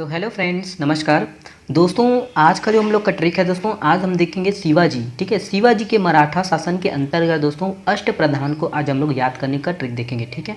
तो hello friends, नमस्कार दोस्तों। आज का जो हम लोग का ट्रिक है दोस्तों, आज हम देखेंगे शिवाजी। ठीक है, शिवाजी के मराठा शासन के अंतर्गत दोस्तों अष्ट प्रधान को आज हम लोग याद करने का ट्रिक देखेंगे। ठीक है,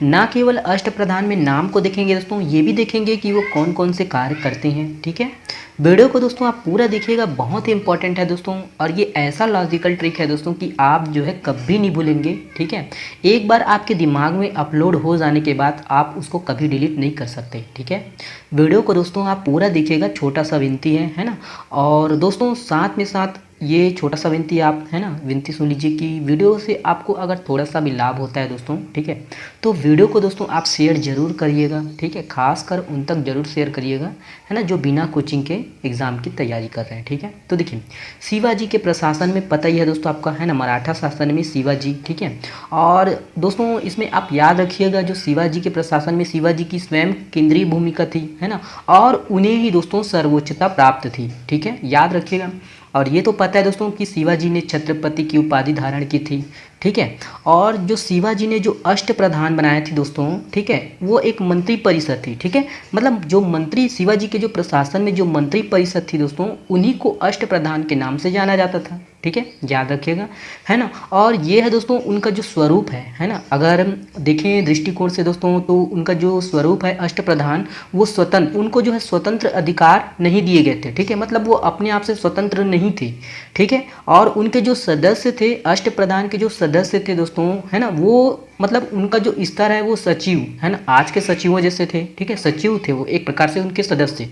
ना केवल अष्ट प्रधान में नाम को देखेंगे दोस्तों, ये भी देखेंगे कि वो कौन कौन से कार्य करते हैं। ठीक है, वीडियो को दोस्तों आप पूरा देखिएगा, बहुत ही इंपॉर्टेंट है दोस्तों। और ये ऐसा लॉजिकल ट्रिक है दोस्तों कि आप जो है कभी नहीं भूलेंगे। ठीक है, एक बार आपके दिमाग में अपलोड हो जाने के बाद आप उसको कभी डिलीट नहीं कर सकते। ठीक है, वीडियो को दोस्तों आप पूरा देखिएगा, छोटा सा विनती है ना। और दोस्तों साथ में साथ ये छोटा सा विनती आप है ना, विनती सुन लीजिए कि वीडियो से आपको अगर थोड़ा सा भी लाभ होता है दोस्तों, ठीक है, तो वीडियो को दोस्तों आप शेयर ज़रूर करिएगा। ठीक है, खासकर उन तक ज़रूर शेयर करिएगा, है ना, जो बिना कोचिंग के एग्ज़ाम की तैयारी कर रहे हैं। ठीक है, तो देखिए शिवाजी के प्रशासन में पता ही है दोस्तों आपका, है ना, मराठा शासन में शिवाजी। ठीक है, और दोस्तों इसमें आप याद रखिएगा, जो शिवाजी के प्रशासन में शिवाजी की स्वयं केंद्रीय भूमिका थी, है ना, और उन्हें ही दोस्तों सर्वोच्चता प्राप्त थी। ठीक है, याद रखिएगा। और ये तो पता है दोस्तों कि शिवाजी ने छत्रपति की उपाधि धारण की थी। ठीक है, और जो शिवाजी ने जो अष्ट प्रधान बनाए थे दोस्तों, ठीक है, वो एक मंत्री परिषद थी। ठीक है, मतलब जो मंत्री शिवाजी के जो प्रशासन में जो मंत्री परिषद थी दोस्तों, उन्हीं को अष्ट प्रधान के नाम से जाना जाता था। ठीक है, याद रखिएगा, है ना। और ये है दोस्तों उनका जो स्वरूप है ना, अगर देखें दृष्टिकोण से दोस्तों, तो उनका जो स्वरूप है अष्ट प्रधान, वो स्वतंत्र, उनको जो है स्वतंत्र अधिकार नहीं दिए गए थे। ठीक है, मतलब वो अपने आप से स्वतंत्र नहीं थे। ठीक है, और उनके जो सदस्य थे, अष्ट प्रधान के जो सदस्य थे दोस्तों, है ना, वो मतलब उनका जो स्तर है वो सचिव, है ना, आज के सचिवों जैसे थे। ठीक है, सचिव थे वो एक प्रकार से उनके सदस्य।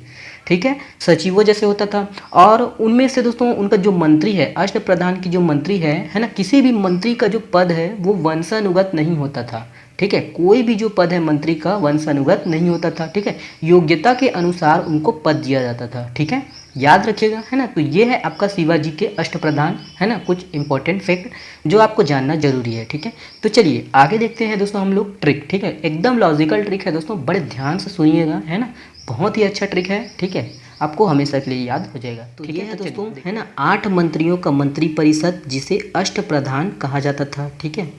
ठीक है, सचिवों जैसे होता था। और उनमें से दोस्तों उनका जो मंत्री है, अष्ट प्रधान की जो मंत्री है ना, किसी भी मंत्री का जो पद है वो वंशानुगत नहीं होता था। ठीक है, कोई भी जो पद है मंत्री का वंशानुगत नहीं होता था। ठीक है, योग्यता के अनुसार उनको पद दिया जाता था। ठीक है, याद रखिएगा, है ना। तो ये है आपका शिवाजी के अष्ट प्रधान, है ना, कुछ इंपॉर्टेंट फैक्ट जो आपको जानना जरूरी है। ठीक है, तो चलिए आगे देखते हैं दोस्तों हम लोग ट्रिक। ठीक है, एकदम लॉजिकल ट्रिक है दोस्तों, बड़े ध्यान से सुनिएगा, है ना, बहुत ही अच्छा ट्रिक है। ठीक है, आपको हमेशा के लिए याद हो जाएगा। तो ये है दोस्तों, है ना, 8 मंत्रियों का मंत्री परिषद, जिसे अष्ट प्रधान कहा जाता था। ठीक है,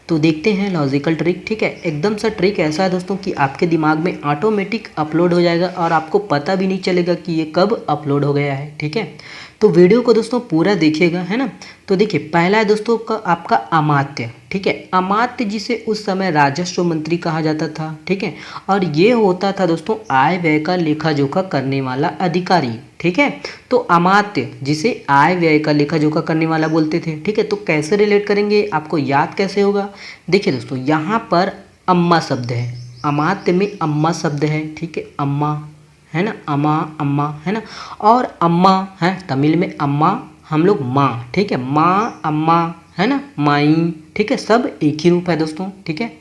तो देखते हैं लॉजिकल ट्रिक। ठीक है, एकदम सा ट्रिक ऐसा है दोस्तों कि आपके दिमाग में ऑटोमेटिक अपलोड हो जाएगा और आपको पता भी नहीं चलेगा कि ये कब अपलोड हो गया है। ठीक है, तो वीडियो को दोस्तों पूरा देखिएगा, है ना। तो देखिए पहला है दोस्तों का आपका अमात्य। ठीक है, अमात्य जिसे उस समय राजस्व मंत्री कहा जाता था। ठीक है, और ये होता था दोस्तों आय व्यय का लेखा जोखा करने वाला अधिकारी। ठीक है, तो अमात्य जिसे आय व्यय का लेखा जोखा करने वाला बोलते थे। ठीक है, तो कैसे रिलेट करेंगे, आपको याद कैसे होगा। देखिए दोस्तों यहाँ पर अम्मा शब्द है, अमात्य में अम्मा शब्द है। ठीक है, अम्मा, है ना, अम्मा अम्मा, है ना, और अम्मा है तमिल में अम्मा, हम लोग माँ। ठीक है, माँ अम्मा, है ना, माई। ठीक है, सब एक ही रूप है दोस्तों। ठीक है,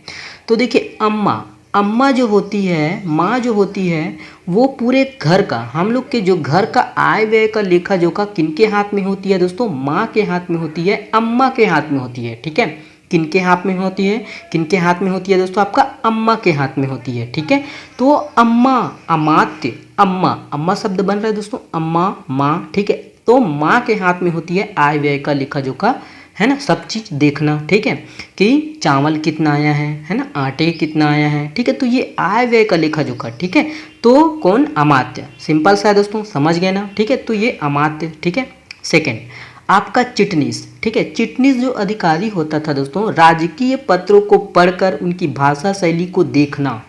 तो देखिए अम्मा, अम्मा जो होती है, माँ जो होती है, वो पूरे घर का, हम लोग के जो घर का आय व्यय का लेखा जोखा किनके हाथ में होती है दोस्तों, माँ के हाथ में होती है, अम्मा के हाथ में होती है। ठीक है, किनके हाथ में होती है, किनके हाथ में होती है दोस्तों, आपका अम्मा के हाथ में होती है। ठीक है, तो अम्मा, अमात्य, अम्मा, अम्मा शब्द बन रहा है दोस्तों, अम्मा माँ। ठीक है, तो माँ के हाथ में होती है आय व्यय का लेखा जोखा, है ना, सब चीज़ देखना। ठीक है, कि चावल कितना आया है ना, आटे कितना आया है। ठीक है, तो ये आय व्यय का लेखा जोखा। ठीक है, तो कौन, अमात्य। सिंपल सा है दोस्तों, समझ गए ना। ठीक है, तो ये अमात्य। ठीक है, सेकेंड आपका चिटनीस। ठीक है, चिटनीस जो अधिकारी होता था दोस्तों, राजकीय पत्रों को पढ़कर उनकी भाषा शैली को देखना।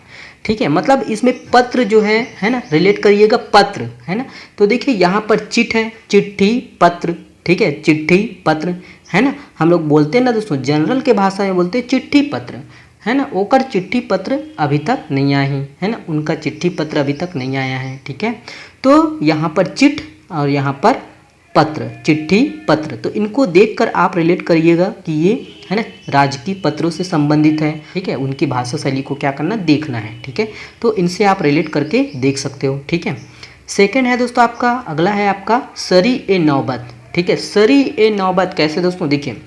ठीक है, मतलब इसमें पत्र जो है ना, रिलेट करिएगा पत्र, है ना। तो देखिए यहाँ पर चिट है, चिट्ठी पत्र। ठीक है, चिट्ठी पत्र, है ना, हम लोग बोलते हैं ना दोस्तों, जनरल के भाषा में बोलते हैं चिट्ठी पत्र, है ना, ओकर चिट्ठी पत्र अभी तक नहीं आया है ना, उनका चिट्ठी पत्र अभी तक नहीं आया है। ठीक है, तो यहाँ पर चिट और यहाँ पर पत्र, चिट्ठी पत्र, तो इनको देखकर आप रिलेट करिएगा कि ये, है ना, राजकीय पत्रों से संबंधित है। ठीक है, उनकी भाषा शैली को क्या करना, देखना है। ठीक है, तो इनसे आप रिलेट करके देख सकते हो। ठीक है, सेकंड है दोस्तों आपका, अगला है आपका सरी ए नौबत। ठीक है, सरी ए नौबत कैसे दोस्तों, देखिए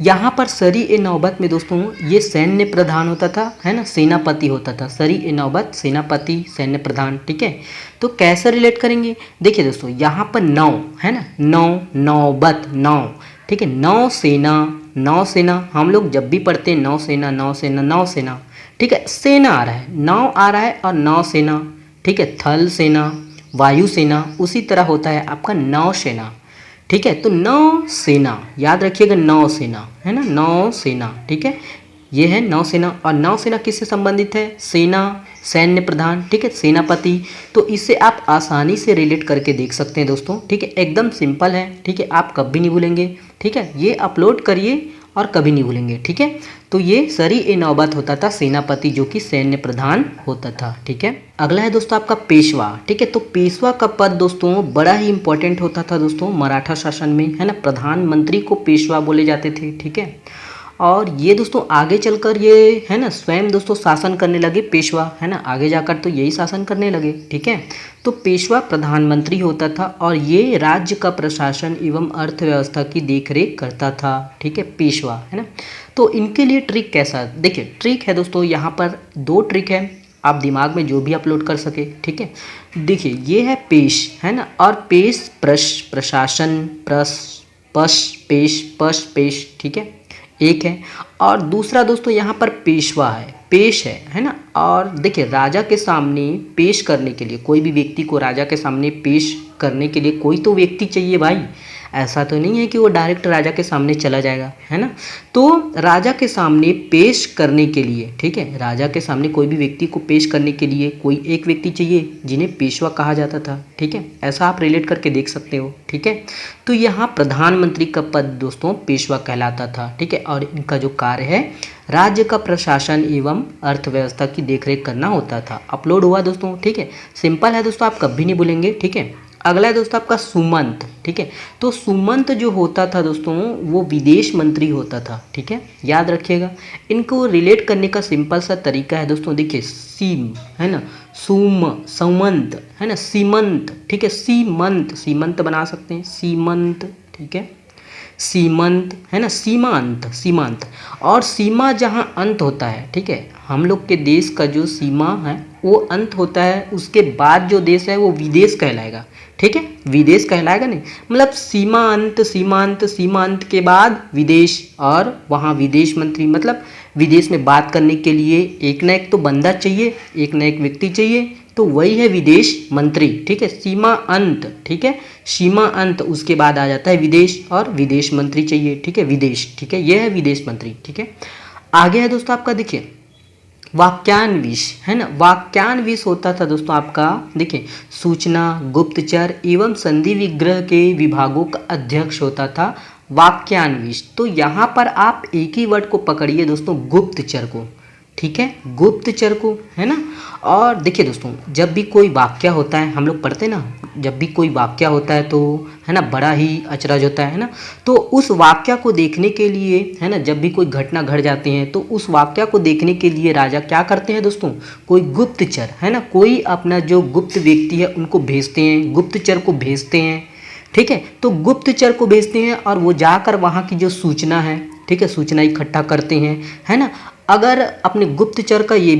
यहाँ पर सरी ए नौबत में दोस्तों ये सैन्य प्रधान होता था, है ना, सेनापति होता था। सरी ए नौबत सेनापति, सैन्य प्रधान। ठीक है, तो कैसे रिलेट करेंगे, देखिए दोस्तों यहाँ पर नौ, है ना, नौ, नौबत, नौ। ठीक है, नौ सेना, नौ सेना, हम लोग जब भी पढ़ते हैं नौ सेना, नौ सेना, नौ सेना। ठीक है, सेना आ रहा है, नौ आ रहा है और नौ सेना। ठीक है, थल सेना, वायुसेना, उसी तरह होता है आपका नौसेना। ठीक है, तो नौसेना याद रखिएगा, नौसेना है ना, नौसेना। ठीक है, ये है नौसेना। और नौसेना किससे संबंधित है? सेना, सैन्य प्रधान, ठीक है, सेनापति। तो इससे आप आसानी से रिलेट करके देख सकते हैं दोस्तों। ठीक है, एकदम सिंपल है। ठीक है, आप कभी नहीं भूलेंगे। ठीक है, ये अपलोड करिए और कभी नहीं भूलेंगे। ठीक है, तो ये सरी ए नौबत होता था सेनापति, जो कि सैन्य प्रधान होता था। ठीक है, अगला है दोस्तों आपका पेशवा। ठीक है, तो पेशवा का पद दोस्तों बड़ा ही इंपॉर्टेंट होता था दोस्तों मराठा शासन में, है ना। प्रधानमंत्री को पेशवा बोले जाते थे। ठीक है, और ये दोस्तों आगे चलकर ये है ना स्वयं दोस्तों शासन करने लगे पेशवा, है ना, आगे जाकर तो यही शासन करने लगे। ठीक है, तो पेशवा प्रधानमंत्री होता था और ये राज्य का प्रशासन एवं अर्थव्यवस्था की देखरेख करता था। ठीक है, पेशवा, है ना। तो इनके लिए ट्रिक कैसा, देखिए ट्रिक है दोस्तों, यहाँ पर 2 ट्रिक है, आप दिमाग में जो भी अपलोड कर सके। ठीक है, देखिए ये है पेश, है ना, और पेश प्रशासन, पेश। ठीक है, एक है। और दूसरा दोस्तों यहाँ पर पेशवा है, पेश है ना। और देखिए राजा के सामने पेश करने के लिए, कोई भी व्यक्ति को राजा के सामने पेश करने के लिए कोई तो व्यक्ति चाहिए भाई। ऐसा तो नहीं है कि वो डायरेक्ट राजा के सामने चला जाएगा, है ना। तो राजा के सामने पेश करने के लिए, ठीक है, राजा के सामने कोई भी व्यक्ति को पेश करने के लिए कोई एक व्यक्ति चाहिए जिन्हें पेशवा कहा जाता था। ठीक है, ऐसा आप रिलेट करके देख सकते हो। ठीक है, तो यहाँ प्रधानमंत्री का पद दोस्तों पेशवा कहलाता था। ठीक है, और इनका जो कार्य है राज्य का प्रशासन एवं अर्थव्यवस्था की देखरेख करना होता था। अपलोड हुआ दोस्तों। ठीक है, सिंपल है दोस्तों, आप कभी नहीं भूलेंगे। ठीक है, अगला है दोस्तों आपका सुमंत। ठीक है, तो सुमंत जो होता था दोस्तों वो विदेश मंत्री होता था। ठीक है, याद रखिएगा। इनको रिलेट करने का सिंपल सा तरीका है दोस्तों, देखिए सीम है ना, सुमंत है ना, सीमंत। ठीक है, सीमंत बना सकते हैं, सीमंत। ठीक है, सीमंत है ना, सीमांत। और सीमा जहाँ अंत होता है, ठीक है, हम लोग के देश का जो सीमा है वो अंत होता है, उसके बाद जो देश है वो विदेश कहलाएगा। ठीक है, विदेश कहलाएगा नहीं, मतलब सीमांत के बाद विदेश, और वहाँ विदेश मंत्री, मतलब विदेश में बात करने के लिए एक ना एक तो बंदा चाहिए, एक ना एक व्यक्ति चाहिए, तो वही है विदेश मंत्री। ठीक है, सीमा अंत। ठीक है, सीमा अंत, उसके बाद आ जाता है विदेश, और विदेश मंत्री चाहिए। ठीक है, विदेश। ठीक है, यह है विदेश मंत्री। ठीक है, आगे है दोस्तों आपका देखिए वाक्यान्विश, है ना। वाक्यान्विश होता था दोस्तों आपका, देखिए सूचना, गुप्तचर एवं संधि विग्रह के विभागों का अध्यक्ष होता था वाक्यान्विश। तो यहाँ पर आप एक ही वर्ड को पकड़िए दोस्तों, गुप्तचर को। ठीक है, गुप्तचर को, है ना। और देखिए दोस्तों जब भी कोई वाक्य होता है, हम लोग पढ़ते हैं ना, जब भी कोई वाक्य होता है तो है ना बड़ा ही अचरज होता है ना। तो उस वाक्य को देखने के लिए, है ना, जब भी कोई घटना घट जाती है तो उस वाक्य को देखने के लिए राजा क्या करते हैं दोस्तों, कोई गुप्तचर, है ना, कोई अपना जो गुप्त व्यक्ति है उनको भेजते हैं, गुप्तचर को भेजते हैं। ठीक है, तो गुप्तचर को भेजते हैं और वो जाकर वहाँ की जो सूचना है, ठीक है, सूचना इकट्ठा करते हैं, है ना। अगर अपने गुप्तचर का ये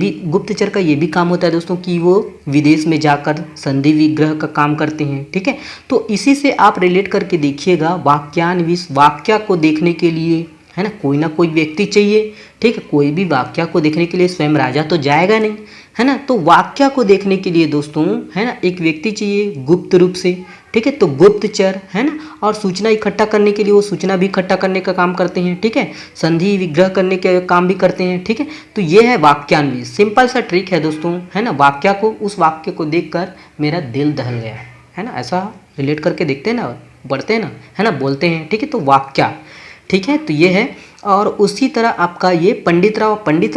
भी काम होता है दोस्तों कि वो विदेश में जाकर संधि विग्रह का काम करते हैं। ठीक है, तो इसी से आप रिलेट करके देखिएगा, वाक्यान्विश, वाक्य को देखने के लिए, है ना कोई व्यक्ति चाहिए। ठीक है, कोई भी वाक्य को देखने के लिए स्वयं राजा तो जाएगा नहीं, है ना, तो वाक्य को देखने के लिए दोस्तों, है ना, एक व्यक्ति चाहिए गुप्त रूप से। ठीक है, तो गुप्तचर, है ना, और सूचना इकट्ठा करने के लिए वो सूचना भी इकट्ठा करने का काम करते हैं। ठीक है, संधि विग्रह करने के काम भी करते हैं। ठीक है, तो ये है वाक्यान्विश। सिंपल सा ट्रिक है दोस्तों, है ना, वाक्य को, उस वाक्य को देखकर मेरा दिल दहल गया, है ना, ऐसा रिलेट करके देखते हैं ना, पढ़ते हैं ना, है ना, बोलते हैं। ठीक है, तो वाक्य। ठीक है, तो ये है। और उसी तरह आपका ये पंडित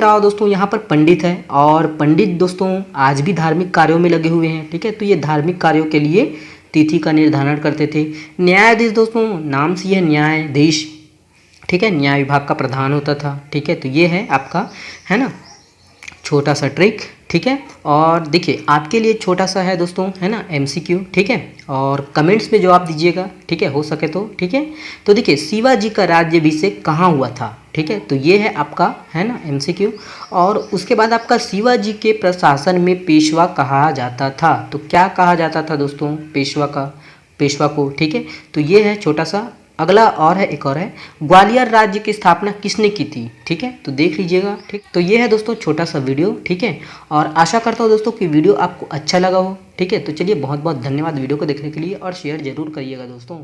राव दोस्तों, यहाँ पर पंडित है, और पंडित दोस्तों आज भी धार्मिक कार्यों में लगे हुए हैं। ठीक है, तो ये धार्मिक कार्यों के लिए तिथि का निर्धारण करते थे। न्यायाधीश दोस्तों, नाम से यह न्यायाधीश, ठीक है, न्याय विभाग का प्रधान होता था। ठीक है, तो ये है आपका, है ना, छोटा सा ट्रिक। ठीक है, और देखिए आपके लिए छोटा सा है दोस्तों, है ना, MCQ। ठीक है, और कमेंट्स में जवाब दीजिएगा, ठीक है, हो सके तो। ठीक है, तो देखिए शिवाजी का राज्याभिषेक कहाँ हुआ था। ठीक है, तो ये है आपका, है ना, MCQ। और उसके बाद आपका शिवाजी के प्रशासन में पेशवा कहा जाता था। तो क्या कहा जाता था दोस्तों, पेशवा को। ठीक है, तो ये है छोटा सा अगला और है, एक और है, ग्वालियर राज्य की स्थापना किसने की थी? ठीक है, तो देख लीजिएगा। ठीक, तो ये है दोस्तों छोटा सा वीडियो। ठीक है, और आशा करता हूँ दोस्तों कि वीडियो आपको अच्छा लगा हो। ठीक है, तो चलिए बहुत बहुत धन्यवाद वीडियो को देखने के लिए और शेयर जरूर करिएगा दोस्तों।